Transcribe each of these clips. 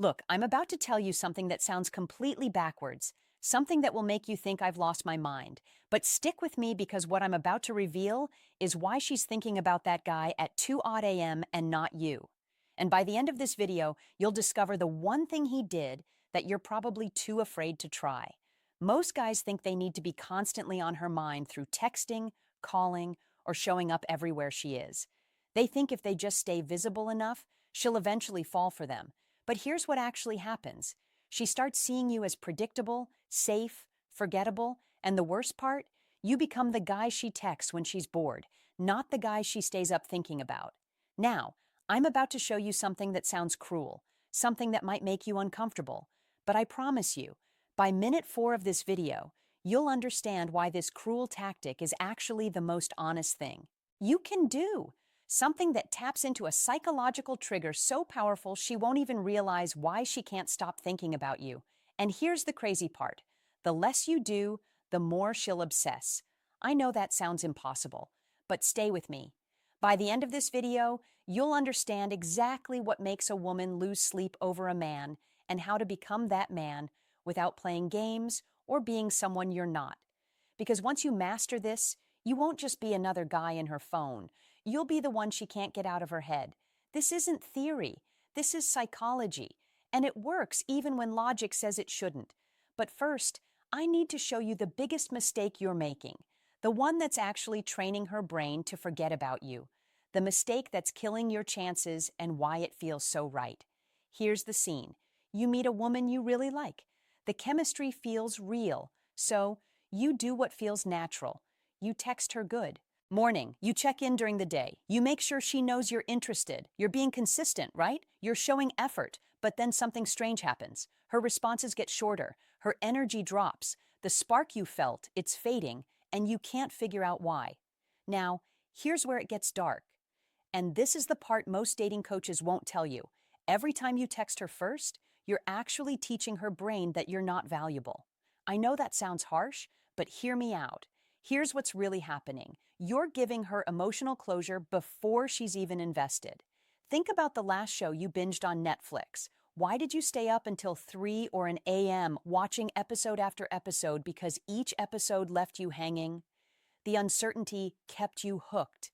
Look, I'm about to tell you something that sounds completely backwards, something that will make you think I've lost my mind. But stick with me because what I'm about to reveal is why she's thinking about that guy at 2 odd a.m. and not you. And by the end of this video, you'll discover the one thing he did that you're probably too afraid to try. Most guys think they need to be constantly on her mind through texting, calling, or showing up everywhere she is. They think if they just stay visible enough, she'll eventually fall for them. But here's what actually happens. She starts seeing you as predictable, safe, forgettable, and the worst part, you become the guy she texts when she's bored, not the guy she stays up thinking about. Now, I'm about to show you something that sounds cruel, something that might make you uncomfortable, but I promise you, by minute 4 of this video, you'll understand why this cruel tactic is actually the most honest thing you can do. Something that taps into a psychological trigger so powerful she won't even realize why she can't stop thinking about you. And here's the crazy part. The less you do, the more she'll obsess. I know that sounds impossible, but stay with me. By the end of this video, you'll understand exactly what makes a woman lose sleep over a man and how to become that man without playing games or being someone you're not. Because once you master this, you won't just be another guy in her phone. You'll be the one she can't get out of her head. This isn't theory. This is psychology. And it works even when logic says it shouldn't. But first, I need to show you the biggest mistake you're making. The one that's actually training her brain to forget about you. The mistake that's killing your chances and why it feels so right. Here's the scene. You meet a woman you really like. The chemistry feels real. So, you do what feels natural. You text her good. Morning, you check in during the day. You make sure she knows you're interested. You're being consistent, right? You're showing effort, but then something strange happens. Her responses get shorter. Her energy drops. The spark you felt, it's fading, and you can't figure out why. Now, here's where it gets dark. And this is the part most dating coaches won't tell you. Every time you text her first, you're actually teaching her brain that you're not valuable. I know that sounds harsh, but hear me out. Here's what's really happening. You're giving her emotional closure before she's even invested. Think about the last show you binged on Netflix. Why did you stay up until 3 or an a.m. watching episode after episode because each episode left you hanging? The uncertainty kept you hooked.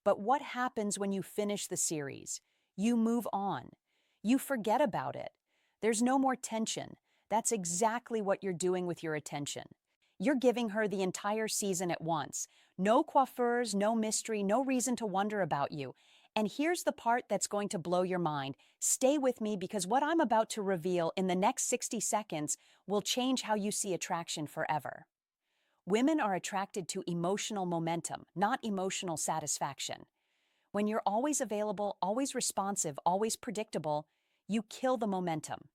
But what happens when you finish the series? You move on. You forget about it. There's no more tension. That's exactly what you're doing with your attention. You're giving her the entire season at once. No coiffeurs, no mystery, no reason to wonder about you. And here's the part that's going to blow your mind. Stay with me because what I'm about to reveal in the next 60 seconds will change how you see attraction forever. Women are attracted to emotional momentum, not emotional satisfaction. When you're always available, always responsive, always predictable, you kill the momentum.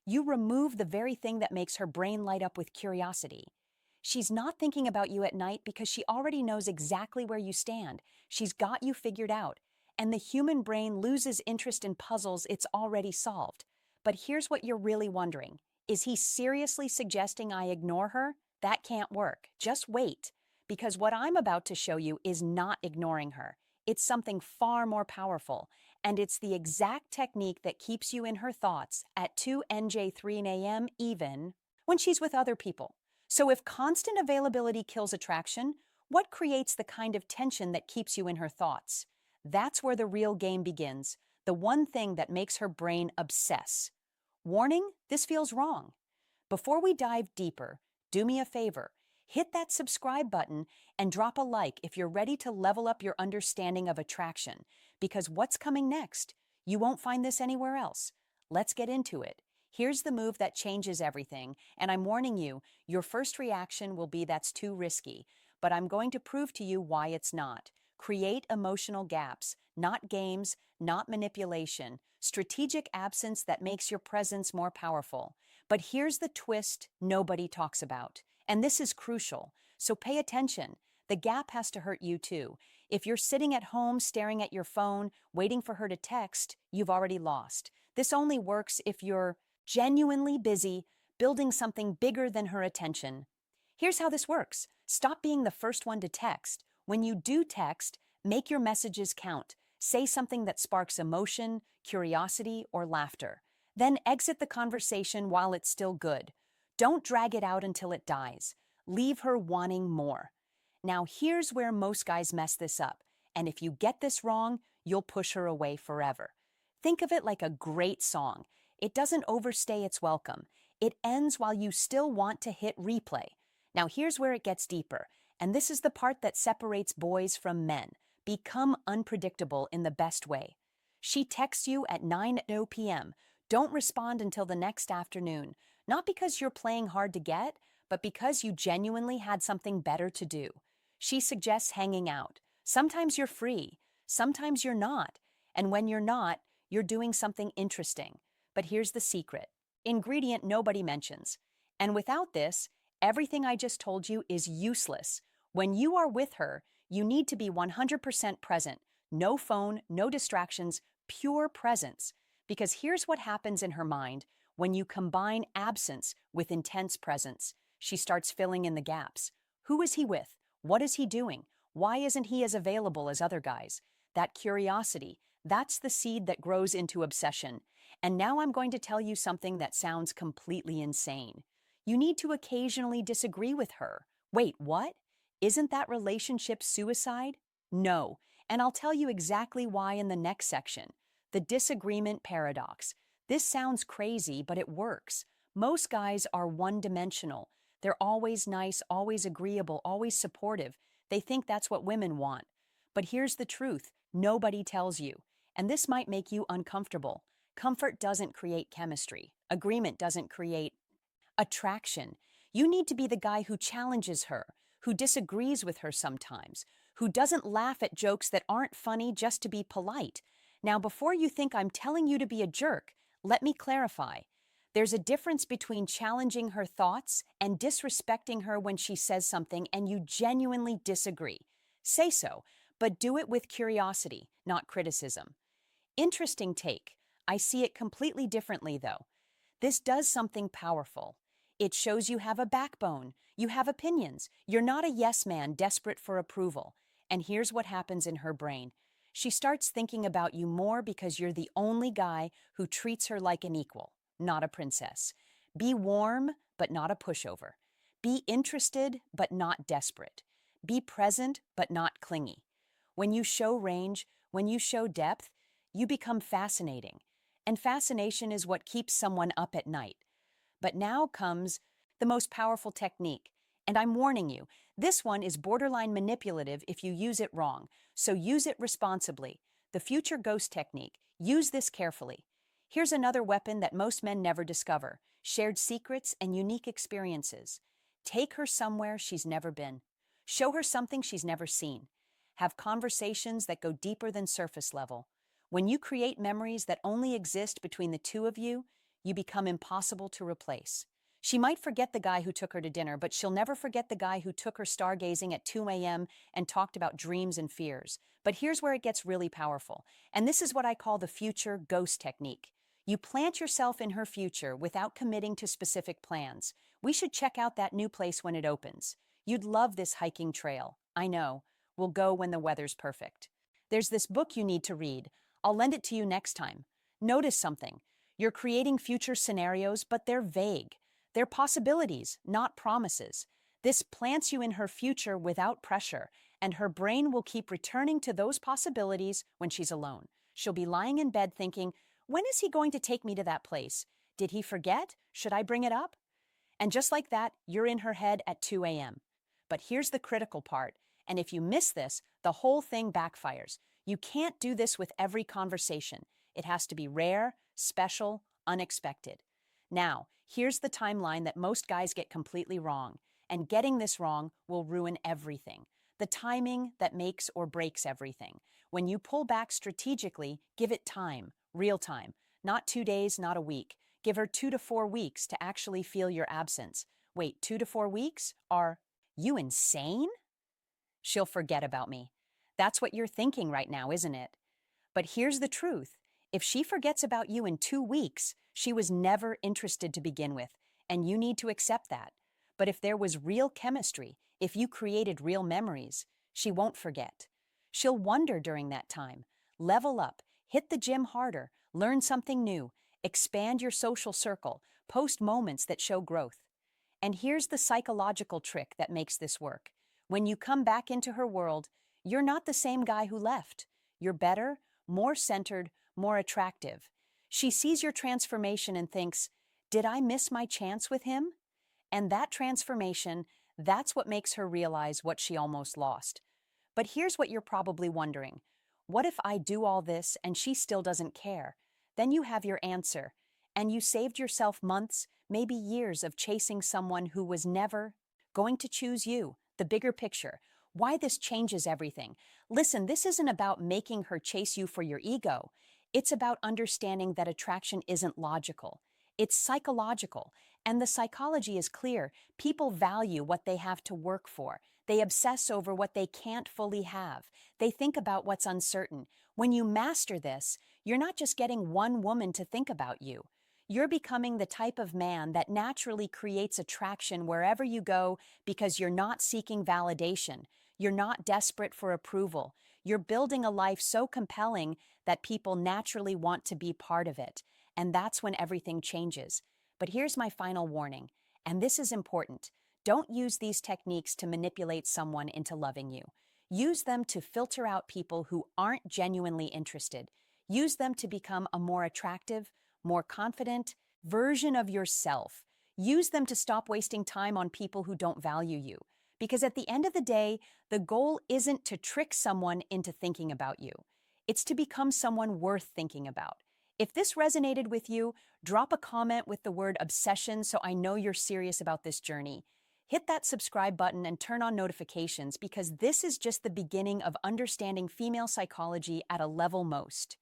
You remove the very thing that makes her brain light up with curiosity. She's not thinking about you at night because she already knows exactly where you stand. She's got you figured out. And the human brain loses interest in puzzles it's already solved. But here's what you're really wondering. Is he seriously suggesting I ignore her? That can't work. Just wait. Because what I'm about to show you is not ignoring her. It's something far more powerful. And it's the exact technique that keeps you in her thoughts at 2 NJ 3 a.m. even when she's with other people. So if constant availability kills attraction, what creates the kind of tension that keeps you in her thoughts? That's where the real game begins, the one thing that makes her brain obsess. Warning, this feels wrong. Before we dive deeper, do me a favor. Hit that subscribe button and drop a like if you're ready to level up your understanding of attraction. Because what's coming next? You won't find this anywhere else. Let's get into it. Here's the move that changes everything, and I'm warning you, your first reaction will be that's too risky, but I'm going to prove to you why it's not. Create emotional gaps, not games, not manipulation, strategic absence that makes your presence more powerful. But here's the twist nobody talks about, and this is crucial, so pay attention. The gap has to hurt you too. If you're sitting at home staring at your phone, waiting for her to text, you've already lost. This only works if you're genuinely busy, building something bigger than her attention. Here's how this works. Stop being the first one to text. When you do text, make your messages count. Say something that sparks emotion, curiosity, or laughter. Then exit the conversation while it's still good. Don't drag it out until it dies. Leave her wanting more. Now, here's where most guys mess this up, and if you get this wrong, you'll push her away forever. Think of it like a great song. It doesn't overstay its welcome. It ends while you still want to hit replay. Now, here's where it gets deeper, and this is the part that separates boys from men. Become unpredictable in the best way. She texts you at 9:00 p.m. Don't respond until the next afternoon, not because you're playing hard to get, but because you genuinely had something better to do. She suggests hanging out. Sometimes you're free, sometimes you're not, and when you're not, you're doing something interesting. But here's the secret ingredient nobody mentions. And without this, everything I just told you is useless. When you are with her, you need to be 100% present. No phone, no distractions, pure presence. Because here's what happens in her mind when you combine absence with intense presence. She starts filling in the gaps. Who is he with? What is he doing? Why isn't he as available as other guys? That curiosity, that's the seed that grows into obsession. And now I'm going to tell you something that sounds completely insane. You need to occasionally disagree with her. Wait, what? Isn't that relationship suicide? No, and I'll tell you exactly why in the next section. The disagreement paradox. This sounds crazy, but it works. Most guys are one-dimensional. They're always nice, always agreeable, always supportive. They think that's what women want. But here's the truth. Nobody tells you. And this might make you uncomfortable. Comfort doesn't create chemistry. Agreement doesn't create attraction. You need to be the guy who challenges her, who disagrees with her sometimes, who doesn't laugh at jokes that aren't funny just to be polite. Now, before you think I'm telling you to be a jerk, let me clarify. There's a difference between challenging her thoughts and disrespecting her when she says something and you genuinely disagree. Say so, but do it with curiosity, not criticism. Interesting take. I see it completely differently, though. This does something powerful. It shows you have a backbone, you have opinions, you're not a yes man desperate for approval. And here's what happens in her brain. She starts thinking about you more because you're the only guy who treats her like an equal, not a princess. Be warm, but not a pushover. Be interested, but not desperate. Be present, but not clingy. When you show range, when you show depth, you become fascinating. And fascination is what keeps someone up at night. But now comes the most powerful technique. And I'm warning you, this one is borderline manipulative if you use it wrong, so use it responsibly. The future ghost technique. Use this carefully. Here's another weapon that most men never discover: shared secrets and unique experiences. Take her somewhere she's never been. Show her something she's never seen. Have conversations that go deeper than surface level. When you create memories that only exist between the two of you, you become impossible to replace. She might forget the guy who took her to dinner, but she'll never forget the guy who took her stargazing at 2 a.m. and talked about dreams and fears. But here's where it gets really powerful, and this is what I call the future ghost technique. You plant yourself in her future without committing to specific plans. We should check out that new place when it opens. You'd love this hiking trail. I know. We'll go when the weather's perfect. There's this book you need to read. I'll lend it to you next time. Notice something. You're creating future scenarios, but they're vague. They're possibilities, not promises. This plants you in her future without pressure, and her brain will keep returning to those possibilities when she's alone. She'll be lying in bed thinking, when is he going to take me to that place? Did he forget? Should I bring it up? And just like that, you're in her head at 2 a.m. But here's the critical part, and if you miss this, the whole thing backfires. You can't do this with every conversation. It has to be rare, special, unexpected. Now, here's the timeline that most guys get completely wrong, and getting this wrong will ruin everything. The timing that makes or breaks everything. When you pull back strategically, give it time, real time. Not 2 days, not a week. Give her 2 to 4 weeks to actually feel your absence. Wait, 2 to 4 weeks? Are you insane? She'll forget about me. That's what you're thinking right now, isn't it? But here's the truth. If she forgets about you in 2 weeks, she was never interested to begin with, and you need to accept that. But if there was real chemistry, if you created real memories, she won't forget. She'll wonder during that time. Level up, hit the gym harder, learn something new, expand your social circle, post moments that show growth. And here's the psychological trick that makes this work. When you come back into her world, you're not the same guy who left. You're better, more centered, more attractive. She sees your transformation and thinks, did I miss my chance with him? And that transformation, that's what makes her realize what she almost lost. But here's what you're probably wondering. What if I do all this and she still doesn't care? Then you have your answer, and you saved yourself months, maybe years of chasing someone who was never going to choose you. The bigger picture, why this changes everything. Listen, this isn't about making her chase you for your ego. It's about understanding that attraction isn't logical. It's psychological, and the psychology is clear. People value what they have to work for. They obsess over what they can't fully have. They think about what's uncertain. When you master this, you're not just getting one woman to think about you. You're becoming the type of man that naturally creates attraction wherever you go because you're not seeking validation. You're not desperate for approval. You're building a life so compelling that people naturally want to be part of it. And that's when everything changes. But here's my final warning, and this is important. Don't use these techniques to manipulate someone into loving you. Use them to filter out people who aren't genuinely interested. Use them to become a more attractive, more confident version of yourself. Use them to stop wasting time on people who don't value you. Because at the end of the day, the goal isn't to trick someone into thinking about you. It's to become someone worth thinking about. If this resonated with you, drop a comment with the word obsession so I know you're serious about this journey. Hit that subscribe button and turn on notifications because this is just the beginning of understanding female psychology at a level most